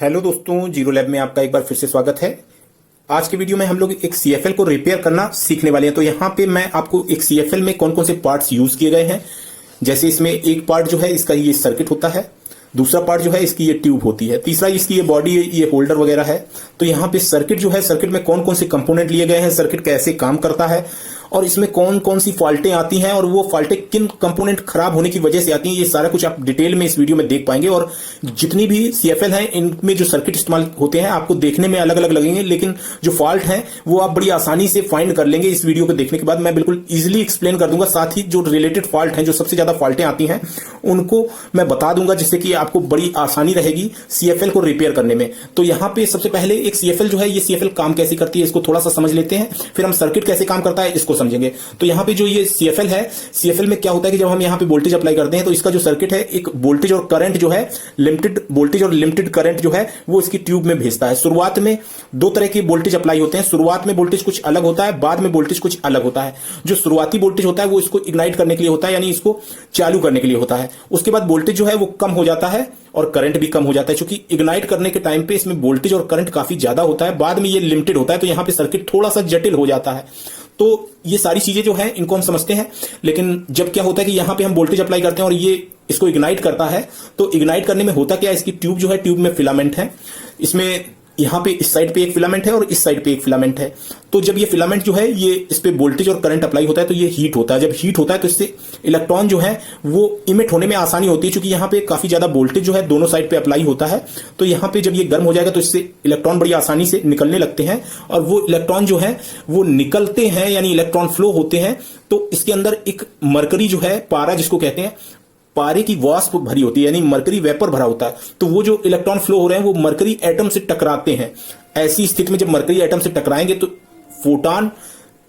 Hello दोस्तों, zero lab में आपका एक बार फिर से स्वागत है। आज के वीडियो में हम लोग एक सीएफएल को रिपेयर करना सीखने वाले हैं। तो यहाँ पे मैं आपको एक सीएफएल में कौन कौन से पार्ट्स यूज किए गए हैं, जैसे इसमें एक पार्ट जो है इसका ये सर्किट होता है, दूसरा पार्ट जो है इसकी ये ट्यूब होती है, तीसरा इसकी ये बॉडी, ये होल्डर वगैरह है। तो यहाँ पे सर्किट जो है, सर्किट में कौन कौन से कंपोनेंट लिए गए हैं, सर्किट कैसे काम करता है और इसमें कौन कौन सी फॉल्टें आती हैं और वो फॉल्टें किन कंपोनेंट खराब होने की वजह से आती हैं, ये सारा कुछ आप डिटेल में इस वीडियो में देख पाएंगे। और जितनी भी सीएफएल हैं इनमें जो सर्किट इस्तेमाल होते हैं आपको देखने में अलग अलग लगेंगे, लेकिन जो फॉल्ट है वो आप बड़ी आसानी से फाइंड कर लेंगे। इस वीडियो को देखने के बाद मैं बिल्कुल इजिली एक्सप्लेन कर दूंगा। साथ ही जो रिलेटेड फॉल्ट है, जो सबसे ज्यादा फॉल्टें आती हैं उनको मैं बता दूंगा, जिससे कि आपको बड़ी आसानी रहेगी सीएफएल को रिपेयर करने में। तो यहाँ पे सबसे पहले एक सीएफएल जो है, ये सीएफएल काम कैसे करती है इसको थोड़ा सा समझ लेते हैं, फिर हम सर्किट कैसे काम करता है इसको समझेंगे। तो यहाँ पे जो ये सीएफएल है, सीएफएल में क्या होता है कि जब हम यहाँ पे वोल्टेज अप्लाई करते हैं तो इसका जो सर्किट है, एक वोल्टेज और करंट जो है, लिमिटेड वोल्टेज और लिमिटेड करंट जो है वो इसकी ट्यूब में भेजता है। शुरुआत में दो तरह के वोल्टेज अप्लाई होते हैं। शुरुआत में वोल्टेज कुछ अलग होता है, बाद में वोल्टेज कुछ अलग होता है। जो शुरुआती वोल्टेज होता है वो इसको इग्नाइट करने के लिए होता है, यानी इसको चालू करने के लिए होता है। उसके बाद वोल्टेज जो है वो कम हो जाता है और करंट भी कम हो जाता है, क्योंकि इग्नाइट करने के टाइम पे इसमें वोल्टेज और करंट काफी ज्यादा होता है। बाद में ये लिमिटेड होता है, तो यहां पे सर्किट थोड़ा सा जटिल हो जाता है। तो ये सारी चीजें जो है इनको हम समझते हैं। लेकिन जब क्या होता है कि यहां पे हम वोल्टेज अप्लाई करते हैं और ये इसको इग्नाइट करता है, तो इग्नाइट करने में होता क्या है, इसकी ट्यूब जो है, ट्यूब में फिलामेंट है, इसमें यहां पे इस साइड पे एक फिलामेंट है और इस साइड पे एक फिलामेंट है। तो जब ये फिलामेंट जो है, ये इस पे वोल्टेज और करंट अप्लाई होता है तो ये हीट होता है। जब हीट होता है तो इससे इलेक्ट्रॉन जो है वो इमिट होने में आसानी होती है, क्योंकि यहां पे काफी ज्यादा वोल्टेज जो है दोनों साइड पे अप्लाई होता है। तो यहां पे जब ये गर्म हो जाएगा तो इससे इलेक्ट्रॉन बड़ी आसानी से निकलने लगते हैं, और वो इलेक्ट्रॉन जो है वो निकलते हैं, यानी इलेक्ट्रॉन फ्लो होते हैं। तो इसके अंदर एक मरकरी जो है, पारा जिसको कहते हैं, पारे की वाष्प भरी होती है, यानी मरकरी वेपर भरा होता है। तो वो जो इलेक्ट्रॉन फ्लो हो रहे हैं वो मरकरी एटम से टकराते हैं। ऐसी स्थिति में जब मरकरी एटम से टकराएंगे तो फोटॉन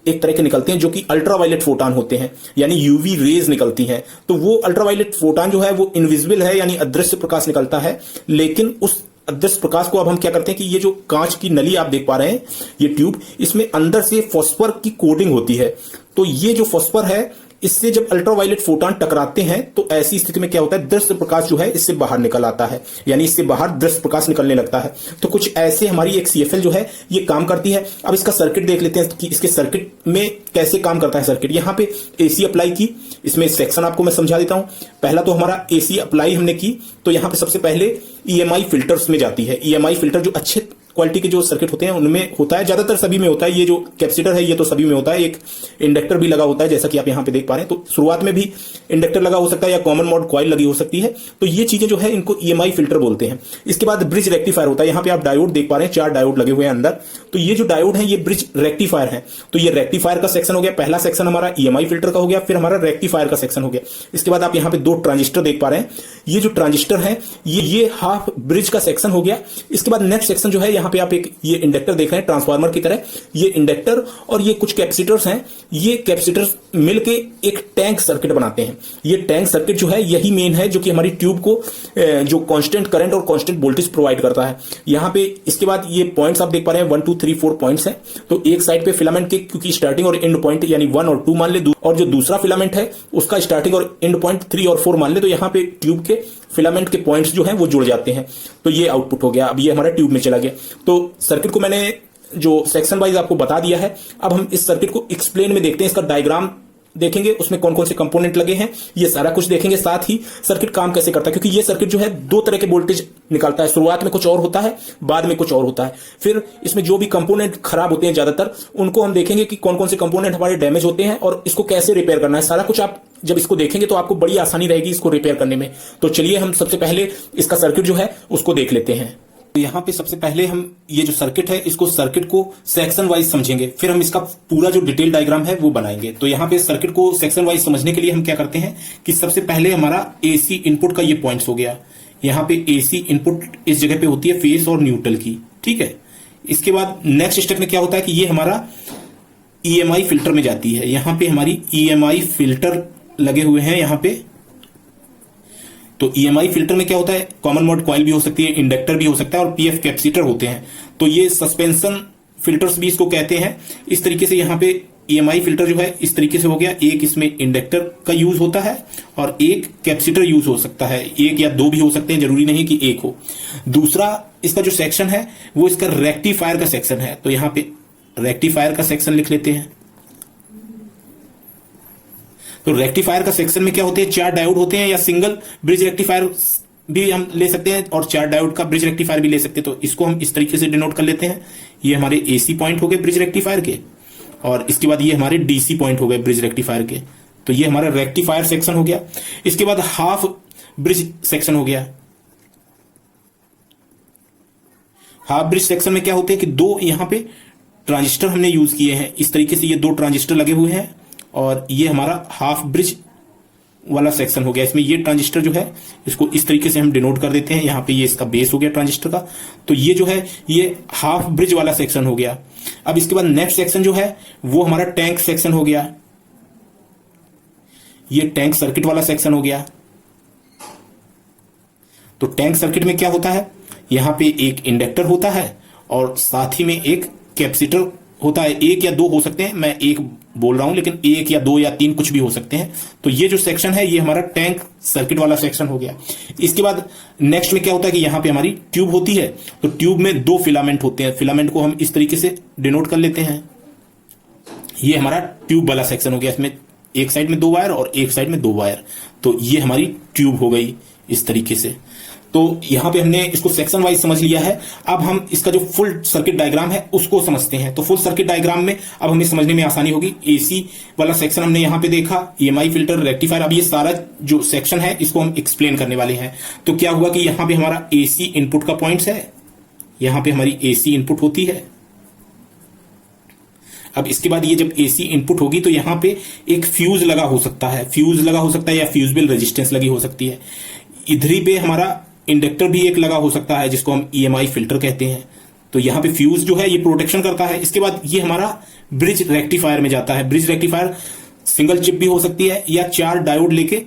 एक तरह के निकलते हैं, जो कि अल्ट्रावायलेट फोटॉन होते हैं, यानी यूवी रेज निकलती हैं। तो वो अल्ट्रावायलेट फोटॉन जो है वो इनविजिबल है, यानी अदृश्य प्रकाश निकलता है। लेकिन उस अदृश्य प्रकाश को अब हम क्या करते हैं कि ये जो कांच की नली आप देख पा रहे हैं, ये ट्यूब, इसमें अंदर से फॉस्फर की कोटिंग होती है। तो ये जो फॉस्फर है, इससे जब अल्ट्रावायलेट फोटॉन टकराते हैं तो ऐसी स्थिति में क्या होता है, दृश्य प्रकाश जो है इससे बाहर निकल आता है, यानी इससे बाहर दृश्य प्रकाश निकलने लगता है। तो कुछ ऐसे हमारी एक सीएफएल जो है ये काम करती है। अब इसका सर्किट देख लेते हैं कि इसके सर्किट में कैसे काम करता है सर्किट। यहां पे एसी अप्लाई की, इसमें सेक्शन आपको मैं समझा देता हूं। पहला तो हमारा एसी अप्लाई हमने की, तो यहां पे सबसे पहले ईएमआई फिल्टर्स में जाती है। ईएमआई फिल्टर जो अच्छे क्वालिटी के जो सर्किट होते हैं उनमें होता है, ज्यादातर सभी में होता है। ये जो कैपेसिटर है ये तो सभी में होता है, एक इंडक्टर भी लगा होता है जैसा कि आप यहां पे देख पा रहे हैं। तो शुरुआत में भी इंडक्टर लगा हो सकता है या कॉमन मोड कॉइल लगी हो सकती है। तो ये चीजें जो है इनको ईएमआई फिल्टर बोलते हैं। इसके बाद ब्रिज रेक्टिफायर होता है। यहां पे आप डायोड देख पा रहे हैं, 4 डायोड लगे हुए हैं अंदर। तो ये जो डायोड है ये ब्रिज रेक्टिफायर है। तो ये रेक्टिफायर का सेक्शन हो गया। पहला सेक्शन हमारा ईएमआई फिल्टर का हो गया, फिर हमारा रेक्टिफायर का सेक्शन हो गया। इसके बाद आप यहां पे 2 ट्रांजिस्टर देख पा रहे हैं। ये जो ट्रांजिस्टर है ये हाफ ब्रिज का सेक्शन हो गया। इसके बाद नेक्स्ट सेक्शन जो है, यहां पे आप एक ये इंडक्टर देख रहे हैं ट्रांसफार्मर की तरह। ये इंडक्टर और ये कुछ कैपेसिटर्स हैं, ये कैपेसिटर्स मिलके एक टैंक सर्किट बनाते हैं। ये टैंक सर्किट जो है यही मेन है, जो कि हमारी ट्यूब को जो कांस्टेंट करंट और कांस्टेंट वोल्टेज प्रोवाइड करता है। यहां पे इसके बाद ये पॉइंट्स आप देख पा रहे हैं, 1 2 3 4 पॉइंट्स हैं। तो एक साइड पे फिलामेंट के, क्योंकि स्टार्टिंग और एंड पॉइंट यानी 1 और 2 मान ले, और जो दूसरा फिलामेंट है उसका स्टार्टिंग और एंड पॉइंट 3 और 4 मान ले, तो यहां पे ट्यूब के फिलामेंट के पॉइंट्स जो हैं वो जुड़ जाते हैं। तो ये आउटपुट हो गया। अब ये हमारा ट्यूब में चला गया। तो सर्किट को मैंने जो सेक्शन वाइज आपको बता दिया है। अब हम इस सर्किट को एक्सप्लेन में देखते हैं, इसका डायग्राम देखेंगे, उसमें कौन कौन से कंपोनेंट लगे हैं, ये सारा कुछ देखेंगे। साथ ही सर्किट काम कैसे करता है, क्योंकि ये सर्किट जो है 2 तरह के वोल्टेज निकालता है। शुरुआत में कुछ और होता है, बाद में कुछ और होता है। फिर इसमें जो भी कंपोनेंट खराब होते हैं ज्यादातर, उनको हम देखेंगे कि कौन कौन से कंपोनेंट हमारे डैमेज होते हैं और इसको कैसे रिपेयर करना है। सारा कुछ आप जब इसको देखेंगे तो आपको बड़ी आसानी रहेगी इसको रिपेयर करने में। तो चलिए हम सबसे पहले इसका सर्किट जो है उसको देख लेते हैं। यहां पे सबसे पहले हम ये जो सर्किट है, इसको सर्किट को सेक्शन वाइज समझेंगे, फिर हम इसका पूरा जो डिटेल डायग्राम है वो बनाएंगे। तो यहां पे सर्किट को सेक्शन वाइज समझने के लिए हम क्या करते हैं कि सबसे पहले हमारा एसी इनपुट का ये पॉइंट्स हो गया। यहां पे एसी इनपुट इस जगह पे होती है फेज और न्यूट्रल की, ठीक है। इसके बाद नेक्स्ट स्टेप में क्या होता है कि ये हमारा ईएमआई फिल्टर में जाती है। यहां पे हमारी ईएमआई फिल्टर लगे हुए हैं यहां पे। तो ईएमआई फिल्टर में क्या होता है, कॉमन मोड कॉइल भी हो सकती है, इंडक्टर भी हो सकता है और पीएफ कैपेसिटर होते हैं। तो ये सस्पेंशन फिल्टर्स भी इसको कहते हैं। इस तरीके से यहाँ पे EMI फिल्टर जो है इस तरीके से हो गया। एक इसमें इंडक्टर का यूज होता है और एक कैपेसिटर यूज हो सकता है, एक या दो भी हो सकते हैं, जरूरी नहीं कि एक हो। दूसरा इसका जो सेक्शन है वो इसका रेक्टिफायर का सेक्शन है, तो यहां पे रेक्टिफायर का सेक्शन लिख लेते हैं। तो रेक्टिफायर का सेक्शन में क्या होते हैं, 4 डायोड होते हैं, या सिंगल ब्रिज रेक्टिफायर भी हम ले सकते हैं और 4 डायोड का ब्रिज रेक्टिफायर भी ले सकते हैं। तो इसको हम इस तरीके से डिनोट कर लेते हैं। ये हमारे AC पॉइंट हो गए ब्रिज रेक्टिफायर के, और इसके बाद ये हमारे DC पॉइंट हो गए ब्रिज रेक्टिफायर के। तो ये हमारा रेक्टिफायर सेक्शन हो गया। इसके बाद हाफ ब्रिज सेक्शन हो गया। हाफ ब्रिज सेक्शन में क्या होते हैं कि 2 यहां पे ट्रांजिस्टर हमने यूज किए हैं। इस तरीके से ये 2 ट्रांजिस्टर लगे हुए हैं और ये हमारा हाफ ब्रिज वाला सेक्शन हो गया। इसमें ये ट्रांजिस्टर जो है इसको इस तरीके से हम डिनोट कर देते हैं। यहां पे ये इसका बेस हो गया ट्रांजिस्टर का। तो ये जो है ये हाफ ब्रिज वाला सेक्शन हो गया। अब इसके बाद नेक्स्ट सेक्शन जो है वो हमारा टैंक सेक्शन हो गया। ये टैंक सर्किट वाला सेक्शन हो गया। तो टैंक सर्किट में क्या होता है, यहां पे एक इंडक्टर होता है और साथ ही में एक कैपेसिटर होता है। एक या दो हो सकते हैं, मैं एक बोल रहा हूं, लेकिन 1 या 2 या 3 कुछ भी हो सकते हैं। तो ये जो सेक्शन है ये हमारा टैंक सर्किट वाला सेक्शन हो गया। इसके बाद नेक्स्ट में क्या होता है कि यहां पे हमारी ट्यूब होती है। तो ट्यूब में 2 फिलामेंट होते हैं। फिलामेंट को हम इस तरीके से डिनोट कर लेते हैं। ये हमारा ट्यूब वाला सेक्शन हो गया। इसमें एक साइड में 2 वायर और एक साइड में 2 वायर। तो ये हमारी ट्यूब हो गई इस तरीके से। तो यहां पे हमने इसको सेक्शन वाइज समझ लिया है। अब हम इसका जो फुल सर्किट डायग्राम है उसको समझते हैं। तो फुल सर्किट डायग्राम में अब हमें समझने में आसानी होगी। AC वाला सेक्शन हमने यहां पे देखा, EMI फिल्टर, रेक्टिफायर। अब ये सारा जो सेक्शन है इसको हम एक्सप्लेन करने वाले हैं। तो क्या हुआ कि यहां पे हमारा AC इनपुट का पॉइंट्स है, यहां पे हमारी AC इनपुट होती है। अब इसके बाद ये जब AC इनपुट होगी तो यहां पे एक फ्यूज लगा हो सकता है, या फ्यूजबल रेजिस्टेंस लगी हो सकती है। इधरी पे हमारा इंडक्टर भी एक लगा हो सकता है जिसको हम EMI फिल्टर कहते हैं। तो यहां पे फ्यूज जो है ये प्रोटेक्शन करता है। इसके बाद ये हमारा ब्रिज रेक्टिफायर में जाता है। ब्रिज रेक्टिफायर सिंगल चिप भी हो सकती है या 4 डायोड लेके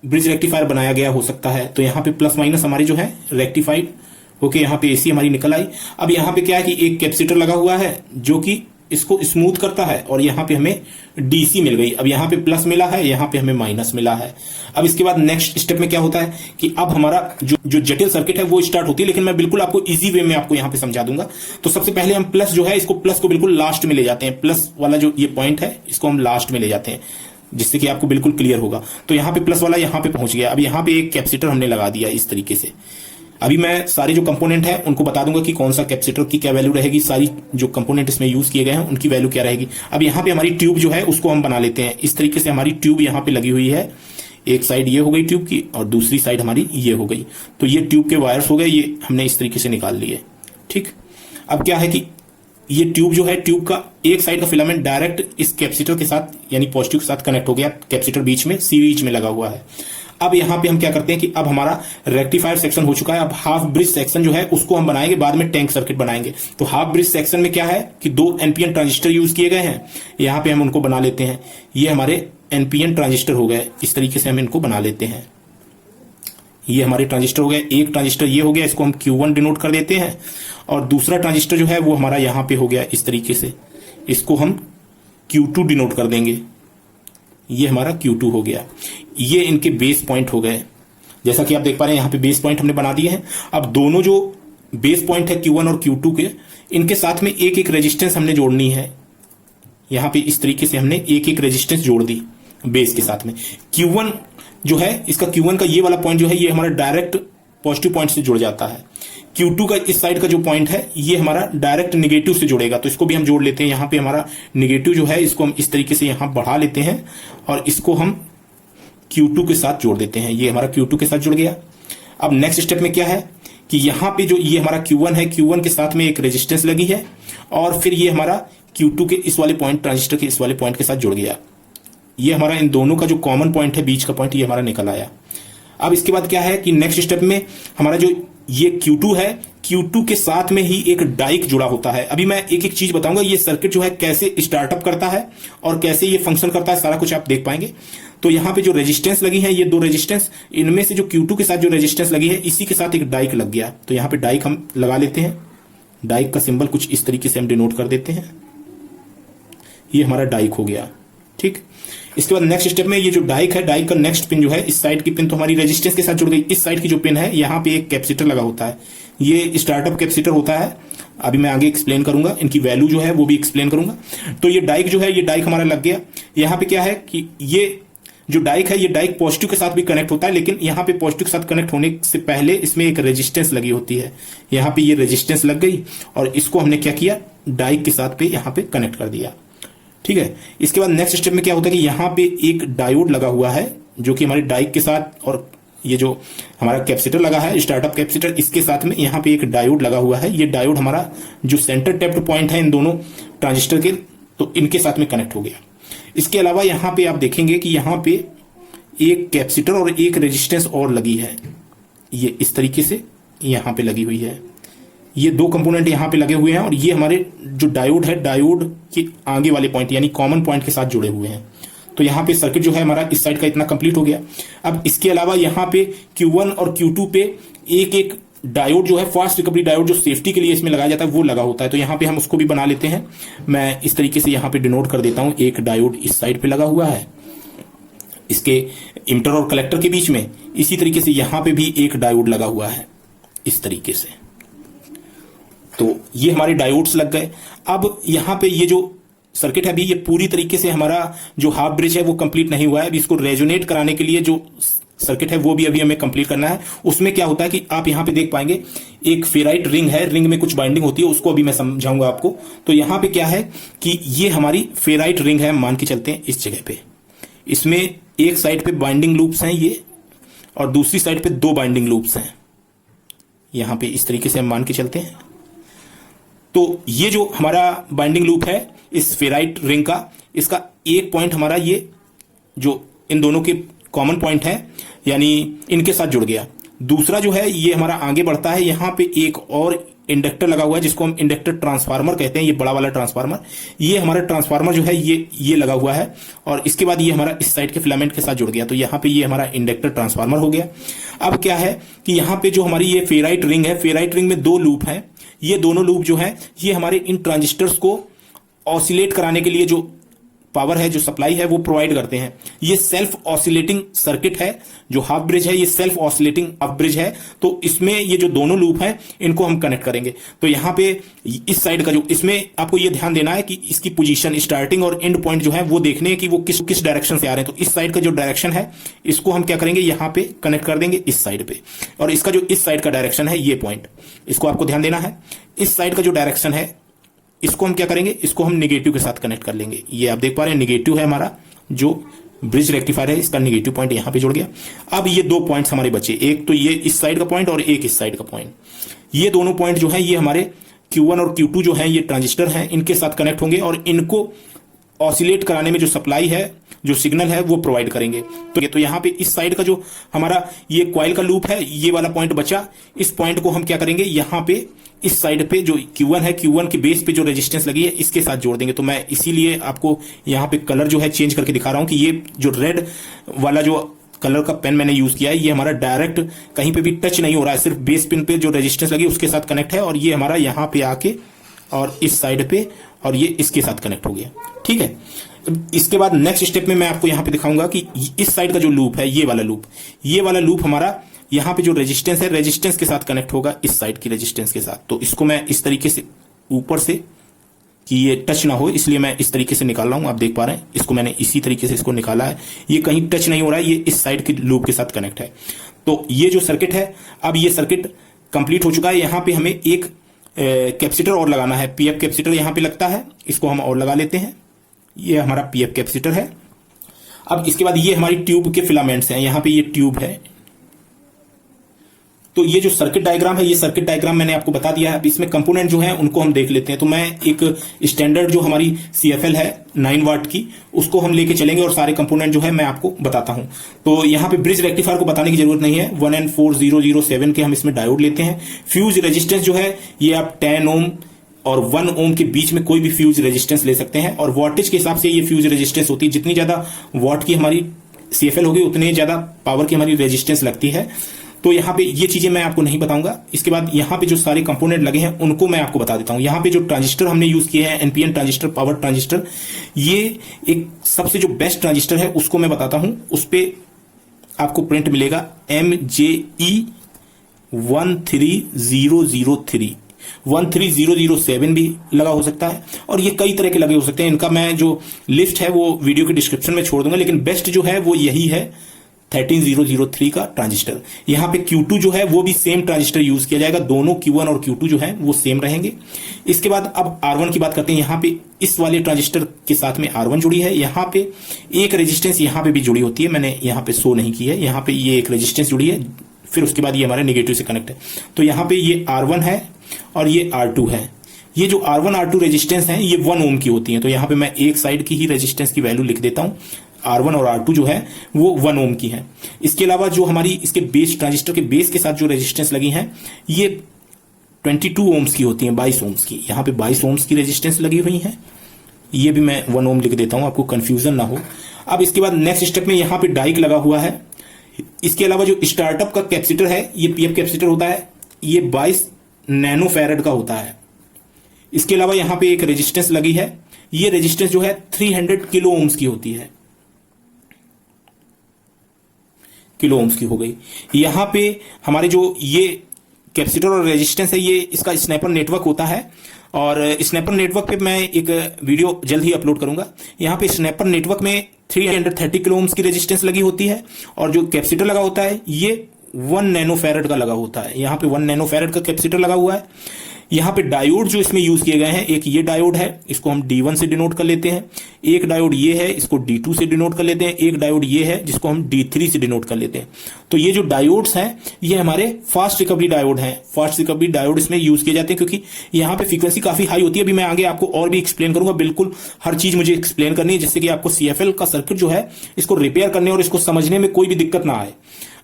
ब्रिज रेक्टिफायर बनाया गया हो सकता है। तो यहां पे प्लस माइनस हमारी जो है रेक्टिफाइड होके यहां पे AC हमारी निकल आई। अब यहां पे क्या है कि एक कैपेसिटर लगा हुआ है जो कि इसको स्मूथ करता है और यहां पे हमें DC मिल गई। अब यहां पे प्लस मिला है, यहां पे हमें माइनस मिला है। अब इसके बाद नेक्स्ट स्टेप में क्या होता है कि अब हमारा जो जटिल सर्किट है वो स्टार्ट होती है, लेकिन मैं बिल्कुल आपको इजी वे में आपको यहां पे समझा दूंगा। तो सबसे पहले हम प्लस जो है इसको प्लस को बिल्कुल लास्ट में ले जाते हैं। प्लस वाला जो ये पॉइंट है इसको हम लास्ट में ले जाते हैं जिससे कि आपको बिल्कुल क्लियर होगा। तो यहां पे प्लस वाला यहां पे पहुंच गया। अब यहां पे एक कैपेसिटर हमने लगा दिया इस तरीके से। अभी मैं सारे जो कंपोनेंट है उनको बता दूंगा कि कौन सा कैपेसिटर की क्या वैल्यू रहेगी, सारी जो कंपोनेंट इसमें यूज किए गए हैं उनकी वैल्यू क्या रहेगी। अब यहाँ पे हमारी ट्यूब जो है उसको हम बना लेते हैं। इस तरीके से हमारी ट्यूब यहाँ पे लगी हुई है। एक साइड ये हो गई ट्यूब की और दूसरी साइड हमारी ये हो गई। तो ये ट्यूब के वायर्स हो गए, ये हमने इस तरीके से निकाल लिए। ठीक, अब क्या है कि ये ट्यूब जो है, ट्यूब का एक साइड का फिलामेंट डायरेक्ट इस कैपेसिटर के साथ यानी पॉजिटिव के साथ कनेक्ट हो गया। कैपेसिटर बीच में सीरीज में लगा हुआ है। अब यहां पे हम क्या करते हैं कि अब हमारा रेक्टिफायर सेक्शन हो चुका है। अब हाफ ब्रिज सेक्शन जो है उसको हम बनाएंगे, बाद में टैंक सर्किट बनाएंगे। तो हाफ ब्रिज सेक्शन में क्या है कि 2 NPN ट्रांजिस्टर यूज किए गए हैं। यहां पे हम उनको बना लेते हैं। ये हमारे NPN ट्रांजिस्टर हो गए। इस तरीके से हम इनको बना लेते हैं। ये हमारे ट्रांजिस्टर हो गए। एक ट्रांजिस्टर ये हो गया, इसको हम Q1 डिनोट कर देते हैं। और दूसरा ट्रांजिस्टर जो है वो हमारा यहां पे हो गया इस तरीके से, इसको हम Q2 डिनोट कर देंगे। ये हमारा Q2 हो गया। ये इनके बेस पॉइंट हो गए। जैसा कि आप देख पा रहे हैं यहाँ पे बेस पॉइंट हमने बना दिए हैं। अब दोनों जो बेस पॉइंट है Q1 और Q2 के, इनके साथ में एक एक रेजिस्टेंस हमने जोड़नी है। यहाँ पे इस तरीके से हमने एक एक रेजिस्टेंस जोड़ दी बेस के साथ में। Q1 जो है, इसका Q1 का ये वाला पॉइंट जो है ये हमारा डायरेक्ट पॉजिटिव पॉइंट से जुड़ जाता है। Q2 का इस साइड का जो पॉइंट है ये हमारा डायरेक्ट निगेटिव से जुड़ेगा। तो इसको भी हम जोड़ लेते हैं। यहाँ पे हमारा निगेटिव जो है इसको हम इस तरीके से यहाँ बढ़ा लेते हैं और इसको हम Q2 के साथ जोड़ देते हैं। ये हमारा Q2 के साथ जुड़ गया। अब नेक्स्ट स्टेप में क्या है कि यहाँ पे जो ये हमारा Q1 है, Q1 के साथ में एक रेजिस्टेंस लगी है और फिर ये हमारा Q2 के इस वाले पॉइंट, ट्रांजिस्टर के इस वाले पॉइंट के साथ जुड़ गया। ये हमारा इन दोनों का जो कॉमन पॉइंट है, बीच का पॉइंट, ये हमारा निकल आया। अब इसके बाद क्या है कि नेक्स्ट स्टेप में हमारा जो ये Q2 है, Q2 के साथ में ही एक डाइक जुड़ा होता है। अभी मैं एक एक चीज बताऊंगा, ये सर्किट जो है कैसे स्टार्टअप करता है और कैसे ये फंक्शन करता है, सारा कुछ आप देख पाएंगे। तो यहाँ पे जो रेजिस्टेंस लगी है, ये 2 रेजिस्टेंस, इनमें से जो Q2 के साथ जो रेजिस्टेंस लगी है इसी के साथ एक डाइक लग गया। तो यहाँ पे डाइक हम लगा लेते हैं। डाइक का सिंबल कुछ इस तरीके से हम डिनोट कर देते हैं। ये हमारा डाइक हो गया। ठीक, इसके बाद नेक्स्ट स्टेप में ये जो डाइक है, डाइक का नेक्स्ट पिन जो है, इस साइड की पिन तो हमारी रेजिस्टेंस के साथ जुड़ गई। इस साइड की जो पिन है, यहाँ पे एक कैपेसिटर लगा होता है, ये स्टार्टअप कैपेसिटर होता है। अभी मैं आगे एक्सप्लेन करूंगा, इनकी वैल्यू जो है वो भी एक्सप्लेन करूंगा। तो ये डाइक जो है, ये डाइक हमारा लग गया। यहाँ पे क्या है कि ये जो डाइक है, ये डाइक पॉजिटिव के साथ भी कनेक्ट होता है, लेकिन यहाँ पे पॉजिटिव के साथ कनेक्ट होने से पहले इसमें एक रेजिस्टेंस लगी होती है। यहाँ पे ये रेजिस्टेंस लग गई और इसको हमने क्या किया, डाइक के साथ पे यहाँ पे कनेक्ट कर दिया। ठीक है, इसके बाद नेक्स्ट स्टेप में क्या होता है कि यहाँ पे एक डायोड लगा हुआ है जो कि हमारे डाइक के साथ, और ये जो हमारा कैपेसिटर लगा है, स्टार्टअप कैपेसिटर, इसके साथ में यहाँ पे एक डायोड लगा हुआ है। ये डायोड हमारा जो सेंटर टैप्ड पॉइंट है इन दोनों ट्रांजिस्टर के, तो इनके साथ में कनेक्ट हो गया। इसके अलावा यहाँ पे आप देखेंगे कि यहाँ पे एक कैपेसिटर और एक रेजिस्टेंस और लगी है, ये इस तरीके से यहाँ पे लगी हुई है। ये दो कंपोनेंट यहाँ पे लगे हुए हैं और ये हमारे जो डायोड है, डायोड के आगे वाले पॉइंट यानी कॉमन पॉइंट के साथ जुड़े हुए हैं। तो यहाँ पे सर्किट जो है हमारा इस साइड का इतना कंप्लीट हो गया। अब इसके अलावा यहाँ पे Q1 और Q2 पे एक एक डायोड जो है, फास्ट रिकवरी डायोड जो सेफ्टी के लिए इसमें लगाया जाता है, वो लगा होता है। तो यहाँ पे हम उसको भी बना लेते हैं। मैं इस तरीके से यहाँ पे डिनोट कर देता हूं। एक डायोड इस साइड पे लगा हुआ है, इसके इमिटर और कलेक्टर के बीच में। इसी तरीके से यहाँ पे भी एक डायोड लगा हुआ है इस तरीके से। तो ये हमारे डायोड्स लग गए। अब यहाँ पे ये जो सर्किट है अभी, ये पूरी तरीके से हमारा जो हाफ ब्रिज है वो कंप्लीट नहीं हुआ है। अभी इसको रेजोनेट कराने के लिए जो सर्किट है वो भी अभी हमें कंप्लीट करना है। उसमें क्या होता है कि आप यहाँ पे देख पाएंगे एक फेराइट रिंग है, रिंग में कुछ बाइंडिंग होती है, उसको अभी मैं समझाऊंगा आपको। तो यहाँ पे क्या है कि ये हमारी फेराइट रिंग है, मान के चलते हैं इस जगह पे। इसमें एक साइड पे बाइंडिंग लूप्स हैं ये, और दूसरी साइड पे दो बाइंडिंग लूप्स हैं। यहाँ पे इस तरीके से हम मान के चलते हैं। तो ये जो हमारा बाइंडिंग लूप है इस फेराइट रिंग का, इसका एक पॉइंट हमारा ये जो इन दोनों के कॉमन पॉइंट है यानी इनके साथ जुड़ गया। दूसरा जो है ये हमारा आगे बढ़ता है, यहाँ पे एक और इंडक्टर लगा हुआ है जिसको हम इंडक्टर ट्रांसफार्मर कहते हैं, ये बड़ा वाला ट्रांसफार्मर। ये हमारा ट्रांसफार्मर जो है ये लगा हुआ है, और इसके बाद ये हमारा इस साइड के फिलामेंट के साथ जुड़ गया। तो यहाँ पे ये हमारा इंडक्टर ट्रांसफार्मर हो गया। अब क्या है कि यहाँ पे जो हमारी ये फेराइट रिंग है, फेराइट रिंग में दो लूप है। ये दोनों लूप जो है ये हमारे इन ट्रांजिस्टर्स को ऑसिलेट कराने के लिए जो पावर है, जो सप्लाई है, वो प्रोवाइड करते हैं। ये सेल्फ ऑसिलेटिंग सर्किट है। जो हाफ ब्रिज है ये सेल्फ ऑसिलेटिंग हाफ ब्रिज है। तो इसमें ये जो दोनों लूप हैं इनको हम कनेक्ट करेंगे। तो यहाँ पे इस साइड का जो, इसमें आपको ये ध्यान देना है कि इसकी पोजीशन, स्टार्टिंग और एंड पॉइंट जो है वो देखने हैं कि वो किस डायरेक्शन से आ रहे हैं। तो इस साइड का जो डायरेक्शन है इसको हम क्या करेंगे, यहाँ पे कनेक्ट कर देंगे इस साइड पे। और इसका जो इस साइड का डायरेक्शन है ये पॉइंट, इसको आपको ध्यान देना है। इस साइड का जो डायरेक्शन है इसको हम क्या करेंगे, इसको हम निगेटिव के साथ कनेक्ट कर लेंगे। ये आप देख पा रहे हैं निगेटिव है हमारा, जो ब्रिज रेक्टिफायर है इसका निगेटिव पॉइंट यहां पे जुड़ गया। अब ये दो पॉइंट्स हमारे बचे, एक तो ये इस साइड का पॉइंट और एक इस साइड का पॉइंट। ये दोनों पॉइंट जो है ये हमारे Q1 और Q2 जो है ये ट्रांजिस्टर हैं, इनके साथ कनेक्ट होंगे और इनको ऑसिलेट कराने में जो सप्लाई है, जो सिग्नल है, वो प्रोवाइड करेंगे। तो यहाँ पे इस साइड का जो हमारा ये कॉइल का लूप है, ये वाला पॉइंट बचा। इस पॉइंट को हम क्या करेंगे, यहाँ पे इस साइड पे जो Q1 है, Q1 के बेस पे जो रेजिस्टेंस लगी है इसके साथ जोड़ देंगे। तो मैं इसीलिए आपको यहाँ पे कलर जो है चेंज करके दिखा रहा हूं कि ये जो रेड वाला जो कलर का पेन मैंने यूज किया है ये हमारा डायरेक्ट कहीं पे भी टच नहीं हो रहा है, सिर्फ बेस पिन पे जो रेजिस्टेंस लगी उसके साथ कनेक्ट है। और ये हमारा यहाँ पे आके और इस साइड पे और ये इसके साथ कनेक्ट हो गया। ठीक है, इसके बाद नेक्स्ट स्टेप में मैं आपको यहाँ पे दिखाऊंगा कि इस साइड का जो लूप है, ये वाला लूप हमारा यहाँ पे जो रेजिस्टेंस है, रेजिस्टेंस के साथ कनेक्ट होगा इस साइड की रेजिस्टेंस के साथ। तो इसको मैं इस तरीके से ऊपर से, कि ये टच ना हो इसलिए मैं इस तरीके से निकाल रहा हूं। आप देख पा रहे हैं इसको मैंने इसी तरीके से इसको निकाला है, ये कहीं टच नहीं हो रहा है, ये इस साइड के लूप के साथ कनेक्ट है। तो ये जो सर्किट है, अब ये सर्किट कंप्लीट हो चुका है। यहाँ पे हमें एक कैपेसिटर और लगाना है, पीएफ कैपेसिटर यहाँ पे लगता है, इसको हम और लगा लेते हैं। ये हमारा पीएफ कैपेसिटर है। अब इसके बाद ये हमारी ट्यूब के फिलामेंट्स हैं, यहाँ पे ये ट्यूब है। तो ये जो सर्किट डायग्राम है, ये सर्किट डायग्राम मैंने आपको बता दिया है। अब इसमें कंपोनेंट जो है उनको हम देख लेते हैं। तो मैं एक स्टैंडर्ड जो हमारी CFL है 9 वाट की, उसको हम लेके चलेंगे और सारे कंपोनेंट जो है मैं आपको बताता हूं। तो यहाँ पे ब्रिज रेक्टिफायर को बताने की जरूरत नहीं है। 1N4007 के हम इसमें डायोड लेते हैं। फ्यूज रेजिस्टेंस जो है ये आप 10 ओम और 1 ओम के बीच में कोई भी फ्यूज रेजिस्टेंस ले सकते हैं। और वॉटेज के हिसाब से ये फ्यूज रेजिस्टेंस होती है, जितनी ज्यादा वॉट की हमारी CFL होगी उतनी ज्यादा पावर की हमारी रेजिस्टेंस लगती है। तो यहाँ पे ये चीजें मैं आपको नहीं बताऊंगा। इसके बाद यहाँ पे जो सारे कंपोनेंट लगे हैं उनको मैं आपको बता देता हूँ। यहाँ पे जो ट्रांजिस्टर हमने यूज किए हैं, एनपीएन ट्रांजिस्टर, पावर ट्रांजिस्टर, ये एक सबसे जो बेस्ट ट्रांजिस्टर है उसको मैं बताता हूँ। उस पर आपको प्रिंट मिलेगा MJE 13003, 13007 भी लगा हो सकता है, और ये कई तरह के लगे हो सकते हैं। इनका मैं जो लिस्ट है वो वीडियो के डिस्क्रिप्शन में छोड़ दूंगा, लेकिन बेस्ट जो है वो यही है 13003 का ट्रांजिस्टर। यहाँ पे Q2 जो है वो भी सेम ट्रांजिस्टर यूज किया जाएगा, दोनों Q1 और Q2 जो है वो सेम रहेंगे। इसके बाद अब R1 की बात करते हैं। यहाँ पे इस वाले ट्रांजिस्टर के साथ में R1 जुड़ी है, यहाँ पे एक रेजिस्टेंस यहाँ पे भी जुड़ी होती है, मैंने यहाँ पे शो नहीं की है। यहाँ पे ये एक रेजिस्टेंस जुड़ी है, फिर उसके बाद ये हमारे नेगेटिव से कनेक्ट है। तो यहाँ पे ये R1 है और ये R2 है। ये जो R1 R2 रेजिस्टेंस है ये 1 ओम की होती है, तो यहाँ पे मैं एक साइड की ही रेजिस्टेंस की वैल्यू लिख देता हूँ। R1 और R2 जो है वो 1 ओम की है। इसके अलावा जो हमारी इसके बेस, ट्रांजिस्टर के बेस के साथ जो रेजिस्टेंस लगी हैं ये 22 ओम्स की होती हैं, 22 ओम्स की। यहाँ पे 22 ओम्स की रेजिस्टेंस लगी हुई है, ये भी मैं 1 ओम लिख देता हूँ, आपको कंफ्यूजन ना हो। अब इसके बाद नेक्स्ट स्टेप में यहाँ पे डाइक लगा हुआ है। इसके अलावा जो स्टार्टअप का कैपेसिटर है, ये पीएफ कैपेसिटर होता है, ये 22 नैनो फैरेड का होता है। इसके अलावा यहाँ पे एक रेजिस्टेंस लगी है, ये रेजिस्टेंस जो है 300 किलो ओम्स की होती है, किलो ओम्स की हो गई। यहाँ पे हमारे जो ये कैपेसिटर और रेजिस्टेंस है, ये इसका स्नैपर नेटवर्क होता है, और स्नैपर नेटवर्क पे मैं एक वीडियो जल्द ही अपलोड करूंगा। यहाँ पे स्नैपर नेटवर्क में 330 किलो ओम्स की रेजिस्टेंस लगी होती है, और जो कैपेसिटर लगा होता है ये 1 नैनो फैरेड का लगा होता है। यहाँ पे 1 नैनो फैरेड का कैपेसिटर लगा हुआ है। यहाँ पे डायोड जो इसमें यूज किए गए हैं, एक ये डायोड है, इसको हम D1 से डिनोट कर लेते हैं। एक डायोड ये है, इसको D2 से डिनोट कर लेते हैं। एक डायोड ये है जिसको हम D3 से डिनोट कर लेते हैं। तो ये जो डायोड्स हैं ये हमारे फास्ट रिकवरी डायोड हैं। फास्ट रिकवरी डायोड इसमें यूज किए जाते हैं क्योंकि यहाँ पे फ्रीक्वेंसी काफी हाई होती है। अभी मैं आगे आपको और भी एक्सप्लेन करूंगा, बिल्कुल हर चीज मुझे एक्सप्लेन करनी है जिससे कि आपको CFL का सर्किट जो है इसको रिपेयर करने और इसको समझने में कोई भी दिक्कत ना आए।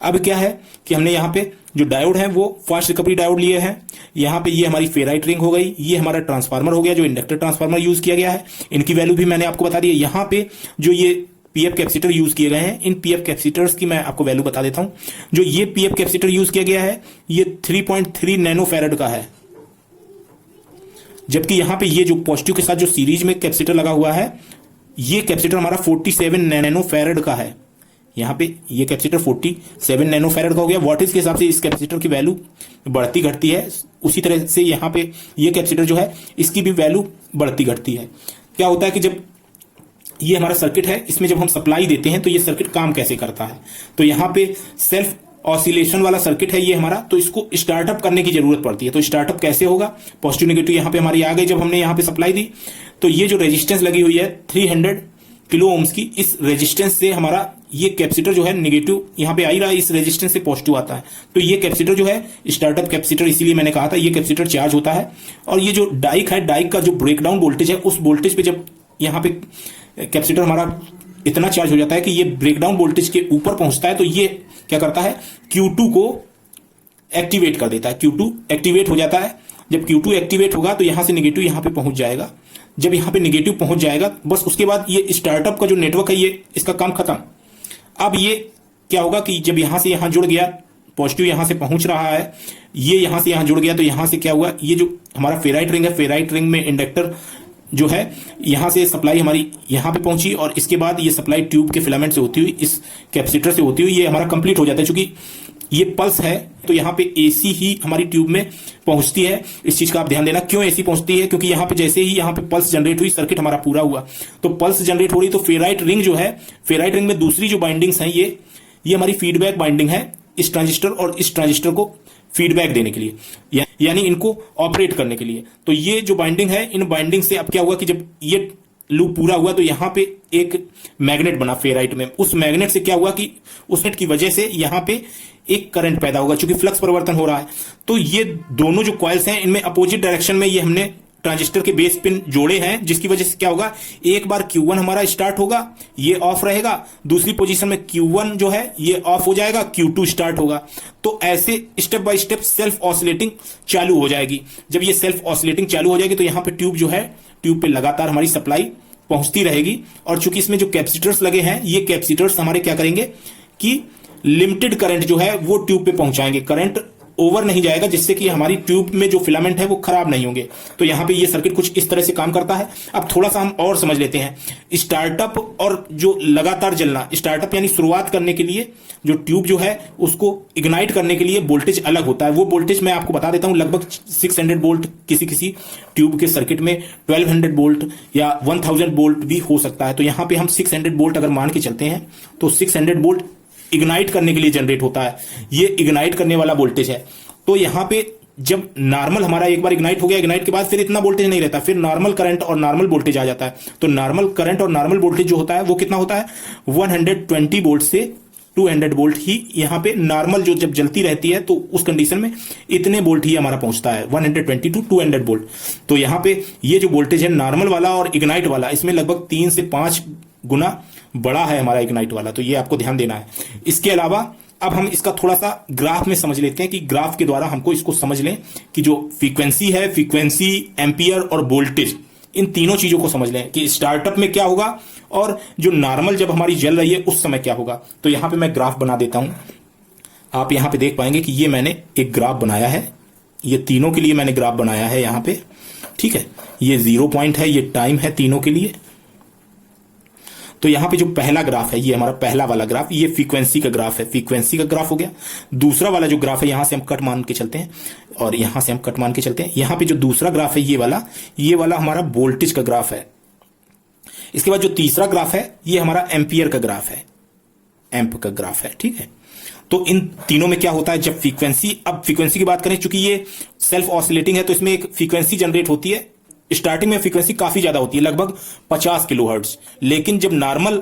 अब क्या है कि हमने यहाँ पे जो डायोड है वो फास्ट रिकवरी डायोड लिए हैं। यहाँ पे ये हमारी फेराइट रिंग हो गई, ये हमारा ट्रांसफार्मर हो गया जो इंडक्टर ट्रांसफार्मर यूज किया गया है। इनकी वैल्यू भी मैंने आपको बता दी है। यहाँ पे जो ये पीएफ कैपेसिटर यूज किए गए हैं, इन पीएफ कैपेसिटर्स की मैं आपको वैल्यू बता देता हूं। जो ये पीएफ कैपेसिटर यूज किया गया है ये 3.3 नैनो फैरेड का है, जबकि यहाँ पे ये जो पॉजिटिव के साथ जो सीरीज में कैपेसिटर लगा हुआ है ये कैपेसिटर हमारा 47 नैनो फैरेड का है। यहाँ पे ये कैपेसिटर 47 नैनो फैरेड का हो गया। वॉटेज के हिसाब से इस कैपेसिटर की वैल्यू बढ़ती घटती है, उसी तरह से यहाँ पे ये कैपेसिटर जो है इसकी भी वैल्यू बढ़ती घटती है। क्या होता है कि जब ये हमारा सर्किट है इसमें जब हम सप्लाई देते हैं तो ये सर्किट काम कैसे करता है, तो यहाँ पे सेल्फ ऑसिलेशन वाला सर्किट है ये हमारा, तो इसको स्टार्टअप करने की जरूरत पड़ती है। तो स्टार्टअप कैसे होगा, पॉजिटिव नेगेटिव यहाँ पे हमारी आ गई जब हमने यहाँ पे सप्लाई दी, तो ये जो रेजिस्टेंस लगी हुई है 300 किलो ओम्स की, इस रेजिस्टेंस से हमारा ये कैपेसिटर जो है नेगेटिव यहाँ पे आ ही रहा है, इस रेजिस्टेंस से पॉजिटिव आता है। तो ये कैपेसिटर जो है स्टार्टअप कैपेसिटर, इसीलिए मैंने कहा था ये कैपेसिटर चार्ज होता है। और ये जो डाइक है, डाइक का जो ब्रेकडाउन वोल्टेज है, उस वोल्टेज पे जब यहाँ पे कैपेसिटर हमारा इतना चार्ज हो जाता है कि ये ब्रेकडाउन वोल्टेज के ऊपर पहुंचता है, तो ये क्या करता है Q2 को एक्टिवेट कर देता है। Q2 एक्टिवेट हो जाता है। जब Q2 एक्टिवेट होगा तो यहां से नेगेटिव यहां पे पहुंच जाएगा। जब यहां पे नेगेटिव पहुंच जाएगा बस उसके बाद ये स्टार्टअप का जो नेटवर्क है ये इसका काम खत्म। अब ये क्या होगा कि जब यहां से यहां जुड़ गया, पॉजिटिव यहां से पहुंच रहा है, ये यहां से यहां जुड़ गया, तो यहां से क्या हुआ, ये जो हमारा फेराइट रिंग है, फेराइट रिंग में इंडक्टर जो है यहां से सप्लाई हमारी यहां पे पहुंची, और इसके बाद ये सप्लाई ट्यूब के फिलामेंट से होती हुई इस कैपेसिटर से होती हुई ये हमारा कंप्लीट हो जाता है। चूंकि ये पल्स है तो यहाँ पे एसी ही हमारी ट्यूब में पहुंचती है। इस चीज का आप ध्यान देना, क्यों एसी पहुंचती है, क्योंकि यहाँ पे जैसे ही यहाँ पे पल्स जनरेट हुई, सर्किट हमारा पूरा हुआ, तो पल्स जनरेट हो रही, तो फेराइट रिंग जो है, फेराइट रिंग में दूसरी जो बाइंडिंग्स हैं ये हमारी फीडबैक बाइंडिंग है इस ट्रांजिस्टर और इस ट्रांजिस्टर को फीडबैक देने के लिए, यानी इनको ऑपरेट करने के लिए। तो ये जो बाइंडिंग है, इन बाइंडिंग से अब क्या हुआ कि जब ये लूप पूरा हुआ तो यहां पे एक मैग्नेट बना फेराइट में। उस मैग्नेट से क्या हुआ कि उस नेट की वजह से यहां पे एक करंट पैदा होगा, क्योंकि फ्लक्स परिवर्तन हो रहा है। तो ये दोनों जो कॉइल्स हैं इनमें अपोजिट डायरेक्शन में ये हमने ट्रांजिस्टर के बेस पिन जोड़े हैं, जिसकी वजह से क्या होगा, एक बार Q1 हमारा स्टार्ट होगा, ये ऑफ रहेगा, दूसरी पोजीशन में Q1 जो है ये ऑफ हो जाएगा, Q2 स्टार्ट होगा। तो ऐसे step by step self oscillating चालू हो जाएगी। जब ये सेल्फ ऑसिलेटिंग चालू हो जाएगी तो यहाँ पे ट्यूब जो है, ट्यूब पे लगातार हमारी सप्लाई पहुंचती रहेगी। और चूंकि इसमें जो कैपेसिटर्स लगे हैं, ये कैपेसिटर्स हमारे क्या करेंगे कि लिमिटेड करंट जो है वो ट्यूब पे पहुंचाएंगे, करंट ओवर नहीं जाएगा, जिससे कि हमारी ट्यूब में जो फिलामेंट है वो खराब नहीं होंगे। तो यहां पे ये सर्किट कुछ इस तरह से काम करता है। अब थोड़ा सा हम और समझ लेते हैं स्टार्टअप और जो लगातार जलना। स्टार्टअप यानी शुरुआत करने के लिए जो ट्यूब जो है उसको इग्नाइट करने के लिए वोल्टेज अलग होता है। वो वोल्टेज मैं आपको बता देता हूं, लगभग 600 वोल्ट, किसी किसी ट्यूब के सर्किट में 1200 वोल्ट या 1000 वोल्ट भी हो सकता है। तो यहां पे हम 600 वोल्ट अगर मान के चलते हैं तो 600 वोल्ट इग्नाइट करने के लिए जनरेट होता है। ये इग्नाइट करने वाला वोल्टेज है। तो यहां पे जब नॉर्मल हमारा एक बार इग्नाइट हो गया, इग्नाइट के बाद फिर इतना वोल्टेज नहीं रहता, फिर नॉर्मल करंट और नॉर्मल वोल्टेज आ जाता है। तो नॉर्मल करंट और नॉर्मल वोल्टेज जो होता है वो कितना होता है, 120 वोल्ट से 200 वोल्ट ही यहां पे नॉर्मल जो जब जलती रहती है तो उस कंडीशन में इतने वोल्ट ही हमारा पहुंचता है, 120 टू 200 वोल्ट। तो यहां पे ये जो वोल्टेज है नॉर्मल वाला और इग्नाइट वाला, इसमें लगभग 3 से 5 गुना बड़ा है हमारा इग्नाइट वाला। तो ये आपको ध्यान देना है। इसके अलावा अब हम इसका थोड़ा सा ग्राफ में समझ लेते हैं कि ग्राफ के द्वारा हमको इसको समझ लें कि जो फ्रीक्वेंसी है, फ्रीक्वेंसी, एम्पियर और वोल्टेज, इन तीनों चीजों को समझ लें कि स्टार्टअप में क्या होगा और जो नॉर्मल जब हमारी जल रही है उस समय क्या होगा। तो यहां पे मैं ग्राफ बना देता हूं। आप यहां पे देख पाएंगे कि ये मैंने एक ग्राफ बनाया है, ये तीनों के लिए मैंने ग्राफ बनाया है यहां पे, ठीक है। ये 0 पॉइंट है, ये टाइम है तीनों के लिए। तो यहां पे जो पहला ग्राफ है, ये हमारा पहला वाला ग्राफ, ये फ्रीक्वेंसी का ग्राफ है, फ्रीक्वेंसी का ग्राफ हो गया। दूसरा वाला जो ग्राफ है, यहां से हम कट मान के चलते हैं और यहां से हम कट मान के चलते हैं। यहां पे जो दूसरा ग्राफ है, ये वाला हमारा वोल्टेज का ग्राफ है। इसके बाद जो तीसरा ग्राफ है, ये हमारा एम्पियर का ग्राफ है, एम्प का ग्राफ है, ठीक है। तो इन तीनों में क्या होता है, जब फ्रीक्वेंसी, अब फ्रीक्वेंसी की बात करें, चूंकि ये सेल्फ ऑसिलेटिंग है तो इसमें एक फ्रीक्वेंसी जनरेट होती है। स्टार्टिंग में फ्रीक्वेंसी काफी ज्यादा होती है, लगभग 50 किलोहर्ट्ज, लेकिन जब नॉर्मल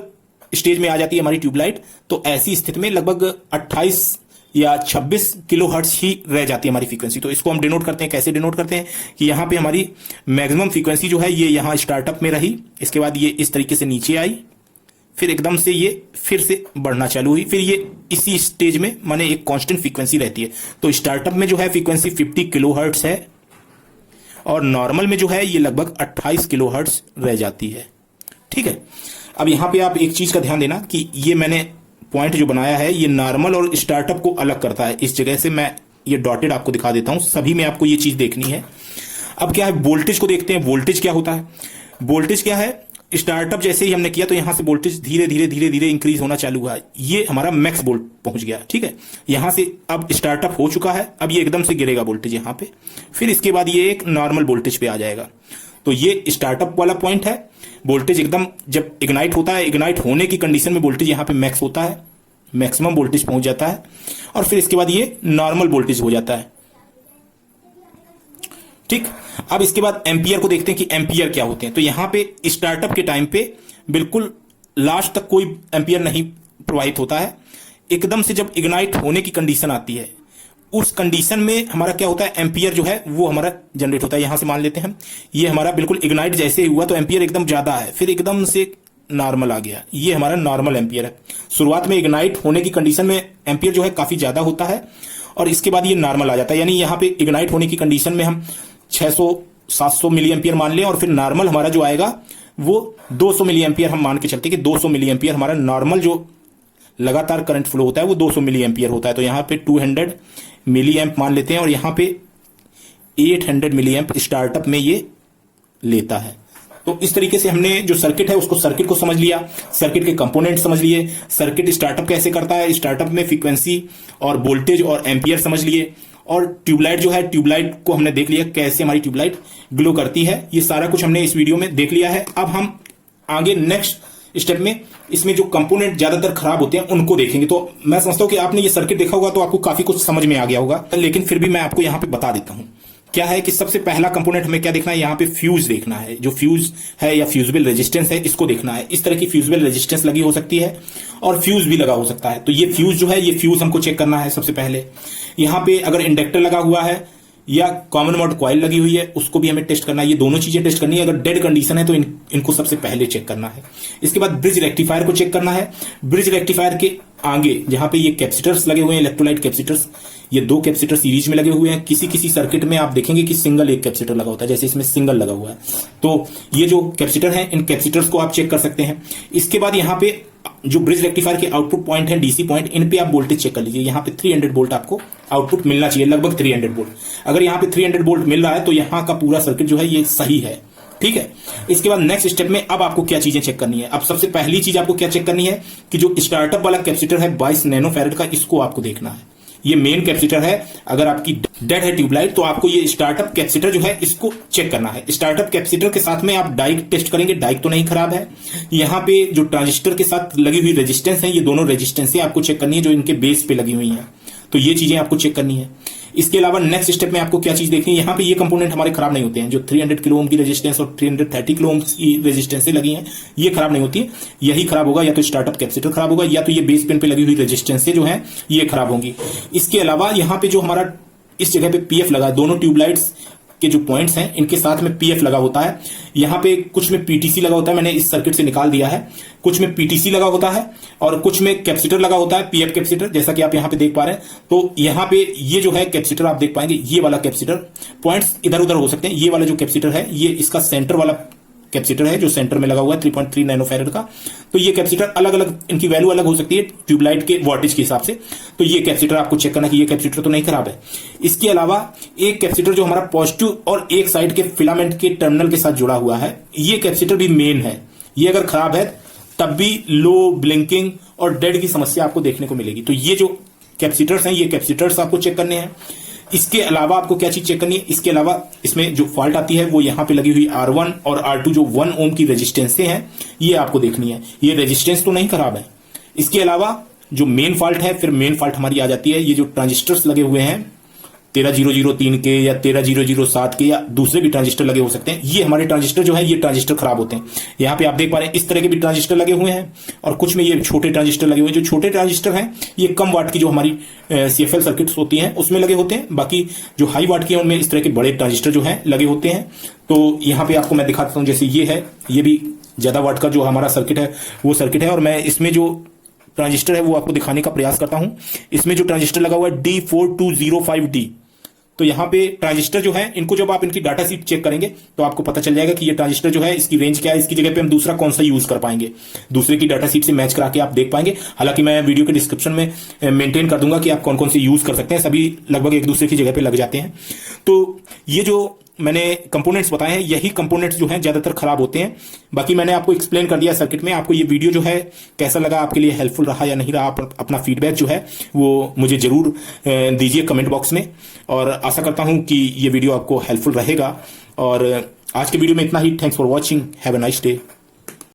स्टेज में आ जाती है हमारी ट्यूबलाइट तो ऐसी स्थिति में लगभग 28 या 26 किलोहर्ट्ज ही रह जाती है हमारी फ्रीक्वेंसी। तो इसको हम डिनोट करते हैं, कैसे डिनोट करते हैं कि यहां पे हमारी मैक्सिमम फ्रीक्वेंसी जो है ये यहां स्टार्टअप में रही, इसके बाद ये इस तरीके से नीचे आई, फिर एकदम से ये फिर से बढ़ना चालू हुई, फिर ये इसी स्टेज में माने एक कांस्टेंट फ्रीक्वेंसी रहती है। तो स्टार्टअप में जो है फ्रीक्वेंसी 50 किलोहर्ट्ज है और नॉर्मल में जो है ये लगभग 28 किलोहर्ट्ज रह जाती है, ठीक है। अब यहां पे आप एक चीज का ध्यान देना कि ये मैंने पॉइंट जो बनाया है ये नॉर्मल और स्टार्टअप को अलग करता है। इस जगह से मैं ये डॉटेड आपको दिखा देता हूं, सभी में आपको ये चीज देखनी है। अब क्या है, वोल्टेज को देखते हैं। वोल्टेज क्या होता है, वोल्टेज क्या है, स्टार्टअप जैसे ही हमने किया तो यहां से वोल्टेज धीरे धीरे धीरे धीरे इंक्रीज होना चालू हुआ, ये हमारा मैक्स वोल्ट पहुंच गया, ठीक है। यहां से अब स्टार्टअप हो चुका है, अब ये एकदम से गिरेगा वोल्टेज यहां पे, फिर इसके बाद ये एक नॉर्मल वोल्टेज पे आ जाएगा। तो ये स्टार्टअप वाला पॉइंट है। वोल्टेज एकदम जब इग्नाइट होता है, इग्नाइट होने की कंडीशन में वोल्टेज यहां पे मैक्स होता है, मैक्सिमम वोल्टेज पहुंच जाता है और फिर इसके बाद ये नॉर्मल वोल्टेज हो जाता है, ठीक। अब इसके बाद एम्पियर को देखते हैं कि एम्पियर क्या होते हैं। तो यहां पे स्टार्टअप के टाइम पे बिल्कुल लास्ट तक कोई एम्पियर नहीं प्रवाहित होता है। एकदम से जब इग्नाइट होने की कंडीशन आती है उस कंडीशन में हमारा क्या होता है, एम्पियर जो है वो हमारा जनरेट होता है। यहां से मान लेते हैं ये हमारा बिल्कुल इग्नाइट जैसे ही हुआ तो एम्पियर एकदम ज्यादा है, फिर एकदम से नॉर्मल आ गया, ये हमारा नॉर्मल एम्पियर है। शुरुआत में इग्नाइट होने की कंडीशन में एम्पियर जो है काफी ज्यादा होता है और इसके बाद ये नॉर्मल आ जाता है। यानी यहां पे इग्नाइट होने की कंडीशन में हम 600-700 मिली एम्पियर मान लें और फिर नॉर्मल हमारा जो आएगा वो 200 मिली एम्पियर हम मान के चलते हैं कि 200 मिली एम्पियर हमारा नॉर्मल जो लगातार करंट फ्लो होता है वो 200 मिली एम्पियर होता है। तो यहां पे 200 मिली एम्प मान लेते हैं और यहां पे 800 मिली एम्प स्टार्टअप में ये लेता है। तो इस तरीके से हमने जो सर्किट है उसको, सर्किट को समझ लिया, सर्किट के कंपोनेंट समझ लिए, सर्किट स्टार्टअप कैसे करता है, स्टार्टअप में फ्रीक्वेंसी और वोल्टेज और एम्पियर समझ लिए, और ट्यूबलाइट जो है, ट्यूबलाइट को हमने देख लिया कैसे हमारी ट्यूबलाइट ग्लो करती है। ये सारा कुछ हमने इस वीडियो में देख लिया है। अब हम आगे नेक्स्ट स्टेप में इसमें जो कंपोनेंट ज्यादातर खराब होते हैं उनको देखेंगे। तो मैं समझता हूं कि आपने ये सर्किट देखा होगा तो आपको काफी कुछ समझ में आ गया होगा, लेकिन फिर भी मैं आपको यहां पे बता देता हूं क्या है कि सबसे पहला कंपोनेंट हमें क्या देखना है, यहाँ पे फ्यूज देखना है। जो फ्यूज है या फ्यूजिबल रेजिस्टेंस है इसको देखना है। इस तरह की फ्यूजिबल रेजिस्टेंस लगी हो सकती है और फ्यूज भी लगा हो सकता है। तो ये फ्यूज जो है, ये फ्यूज हमको चेक करना है सबसे पहले। यहाँ पे अगर इंडक्टर लगा हुआ है या कॉमन मोड कॉइल लगी हुई है उसको भी हमें टेस्ट करना है। ये दोनों चीजें टेस्ट करनी है। अगर डेड कंडीशन है तो इनको सबसे पहले चेक करना है। इसके बाद ब्रिज रेक्टिफायर को चेक करना है। ब्रिज रेक्टिफायर के आगे जहां पे ये कैपेसिटर्स लगे हुए हैं, इलेक्ट्रोलाइट कैपेसिटर्स, ये 2 कैपेसिटर सीरीज में लगे हुए हैं। किसी किसी सर्किट में आप देखेंगे कि सिंगल एक कैपेसिटर लगा होता है, जैसे इसमें सिंगल लगा हुआ है। तो ये जो कैपेसिटर है इन कैपेसिटर्स को आप चेक कर सकते हैं। इसके बाद यहाँ पे जो ब्रिज रेक्टिफायर के आउटपुट पॉइंट है, डीसी पॉइंट, इन पे आप वोल्टेज चेक कर लीजिए। यहाँ पे 300 वोल्ट आपको आउटपुट मिलना चाहिए, लगभग 300 वोल्ट। अगर यहाँ पे 300 वोल्ट मिल रहा है तो यहाँ का पूरा सर्किट जो है ये सही है, ठीक है। इसके बाद नेक्स्ट स्टेप में अब आपको क्या चीजें चेक करनी है। अब सबसे पहली चीज आपको क्या चेक करनी है कि जो स्टार्टअप वाला कैपेसिटर है 22 नैनोफैरेड का, इसको आपको देखना है। ये मेन कैपेसिटर है। अगर आपकी डेड है ट्यूबलाइट तो आपको ये स्टार्टअप कैपेसिटर जो है इसको चेक करना है। स्टार्टअप कैपेसिटर के साथ में आप डाइक टेस्ट करेंगे, डाइक तो नहीं खराब है। यहाँ पे जो ट्रांजिस्टर के साथ लगी हुई रेजिस्टेंस है, ये दोनों रेजिस्टेंसें आपको चेक करनी है जो इनके बेस पे लगी हुई हैं। तो ये चीजें आपको चेक करनी है। इसके अलावा नेक्स्ट स्टेप में आपको क्या चीज देखनी है, यहाँ पे ये कंपोनेंट हमारे खराब नहीं होते हैं। जो 300 किलो ओम की रेजिस्टेंस और 330 किलो ओम की रेजिस्टेंस लगी हैं, ये खराब नहीं होती है। यही खराब होगा, या तो स्टार्टअप कैपेसिटर खराब होगा, या तो ये बेस पिन पे लगी हुई रेजिस्टेंस जो है ये खराब होंगी। इसके अलावा यहाँ पे जो हमारा इस जगह पे पीएफ लगा है, दोनों ट्यूबलाइट्स के जो पॉइंट्स हैं इनके साथ में पीएफ लगा होता है। यहाँ पे कुछ में पीटीसी लगा होता है, मैंने इस सर्किट से निकाल दिया है। कुछ में पीटीसी लगा होता है और कुछ में कैपेसिटर लगा होता है, पीएफ कैपेसिटर, जैसा कि आप यहाँ पे देख पा रहे हैं। तो यहाँ पे ये जो है कैपेसिटर आप देख पाएंगे, ये वाला कैपेसिटर, पॉइंट्स इधर उधर हो सकते हैं। ये वाला जो कैपेसिटर है ये इसका सेंटर वाला कैपेसिटर है जो सेंटर में लगा हुआ है 3.3 नैनोफैरेड का। तो ये कैपेसिटर अलग अलग, इनकी वैल्यू अलग हो सकती है ट्यूबलाइट के वोल्टेज के हिसाब से। तो ये कैपेसिटर आपको चेक करना कि ये कैपेसिटर तो नहीं खराब है। इसके अलावा एक कैपेसिटर जो हमारा पॉजिटिव और एक साइड के फिलामेंट के टर्मिनल के साथ जुड़ा हुआ है, ये कैपेसिटर भी मेन है। ये अगर खराब है तब भी लो ब्लिंकिंग और डेड की समस्या आपको देखने को मिलेगी। तो ये जो कैपेसिटर्स हैं, ये कैपेसिटर्स आपको चेक करने हैं। इसके अलावा आपको क्या चीज चेक करनी है, इसके अलावा इसमें जो फॉल्ट आती है वो यहाँ पे लगी हुई R1 और R2 जो 1 ओम की रेजिस्टेंस हैं, ये आपको देखनी है। ये रेजिस्टेंस तो नहीं खराब है। इसके अलावा जो मेन फॉल्ट है, फिर मेन फॉल्ट हमारी आ जाती है, ये जो ट्रांजिस्टर्स लगे हुए हैं 13003 के या 13007 के या दूसरे भी ट्रांजिस्टर लगे हो सकते हैं, ये हमारे ट्रांजिस्टर जो है ये ट्रांजिस्टर खराब होते हैं। यहाँ पे आप देख पा रहे हैं इस तरह के भी ट्रांजिस्टर लगे हुए हैं और कुछ में ये छोटे ट्रांजिस्टर लगे हुए हैं। जो छोटे ट्रांजिस्टर हैं ये कम वाट की जो हमारी CFL सर्किट्स होती हैं उसमें लगे होते हैं। बाकी जो हाई वाट की है उनमें इस तरह के बड़े ट्रांजिस्टर जो है लगे होते हैं। तो यहाँ पे आपको मैं दिखाता हूँ, जैसे ये है, ये भी ज्यादा वाट का जो हमारा सर्किट है वो सर्किट है। और मैं इसमें जो ट्रांजिस्टर है वो आपको दिखाने का प्रयास करता हूं। इसमें जो ट्रांजिस्टर लगा हुआ है D4205D, तो यहाँ पे ट्रांजिस्टर जो है इनको जब आप इनकी डाटा शीट चेक करेंगे तो आपको पता चल जाएगा कि ये ट्रांजिस्टर जो है इसकी रेंज क्या है, इसकी जगह पे हम दूसरा कौन सा यूज कर पाएंगे, दूसरे की डाटा शीट से मैच करा के आप देख पाएंगे। हालांकि मैं वीडियो के डिस्क्रिप्शन में मेंटेन कर दूंगा कि आप कौन कौन से यूज कर सकते हैं, सभी लगभग एक दूसरे की जगह पे लग जाते हैं। तो ये जो मैंने कंपोनेंट्स बताए हैं यही कंपोनेंट्स जो हैं ज्यादातर खराब होते हैं। बाकी मैंने आपको एक्सप्लेन कर दिया सर्किट में। आपको ये वीडियो जो है कैसा लगा, आपके लिए हेल्पफुल रहा या नहीं रहा, आप अपना फीडबैक जो है वो मुझे जरूर दीजिए कमेंट बॉक्स में। और आशा करता हूं कि ये वीडियो आपको हेल्पफुल रहेगा। और आज के वीडियो में इतना ही। Thanks for watching, have a nice day.